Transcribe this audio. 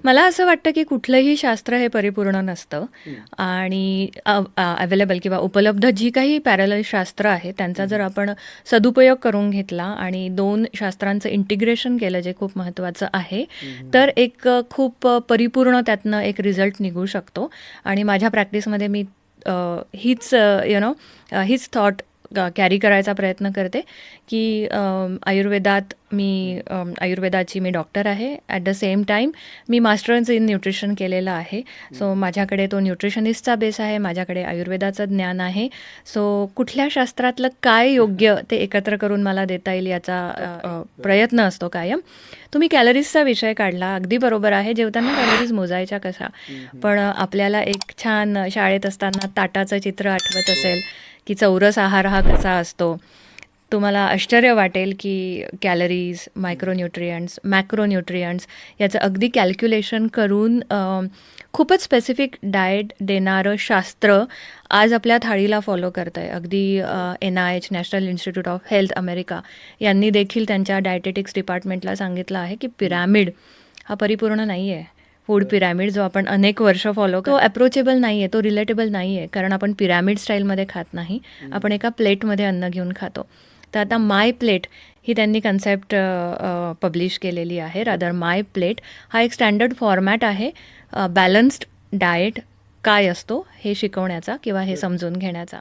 मला असं वाटतं, की कुठलंही शास्त्र हे परिपूर्ण नसतं हं, आणि अवेलेबल किंवा उपलब्ध जी काही पॅरलल शास्त्र आहे, त्यांचा हं, जर हं, आपण सदुपयोग करून घेतला आणि 2 शास्त्रांचं इंटिग्रेशन केलं, जे खूप महत्त्वाचं आहे, हं, हं, तर एक खूप परिपूर्ण त्यातनं एक रिझल्ट निघू शकतो. आणि माझ्या प्रॅक्टिसमध्ये मी अ, हीच हीच थॉट कॅरी करायचा प्रयत्न करते, की आयुर्वेदाची मी डॉक्टर आहे. At the same time me masters in nutrition केलेलं आहे. हं, सो माझ्याकडे तो न्यूट्रिशनिस्टचा बेस आहे, माझ्याकडे आयुर्वेदाचं ज्ञान आहे. सो कुठल्या शास्त्रातलं काय योग्य ते एकत्र करून मला देता येईल याचा बरोबर. प्रयत्न असतो कायम. तुम्ही कॅलरीजचा विषय काढला, अगदी बरोबर आहे. जेवताना कॅलरीज मोजायच्या कशा? हं, हं. पण आपल्याला एक छान शाळेत असताना ताटाचं चित्र आठवत हो. असेल, की चौरस आहार हा कसा असतो. तुम्हाला आश्चर्य वाटेल, की कॅलरीज, हं, मायक्रोन्यूट्रियंट्स, मॅक्रोन्यूट्रियंट्स याचं अगदी कॅल्क्युलेशन करून खूपच स्पेसिफिक डाएट देणारं शास्त्र आज आपल्या थाळीला फॉलो करत आहे. अगदी हो. NIH national institute of health America यांनी देखील त्यांच्या डायटेटिक्स डिपार्टमेंटला सांगितलं आहे, की हं, हं. पिरॅमिड हा परिपूर्ण नाही आहे. फूड बरं. पिरॅमिड जो आपण अनेक वर्ष फॉलो करतो, तो अप्रोचेबल नाही आहे, तो रिलेटेबल नाही आहे. कारण आपण पिरॅमिड स्टाईलमध्ये खात नाही. हं, आपण एका प्लेटमध्ये अन्न घेऊन खातो. तर आता हं. माय प्लेट ही त्यांनी कन्सेप्ट पब्लिश केलेली आहे. रादर बरं. माय प्लेट हा एक स्टँडर्ड फॉर्मॅट आहे बॅलन्स्ड डाएट काय असतो हे शिकवण्याचा किंवा हे बरं. समजून घेण्याचा.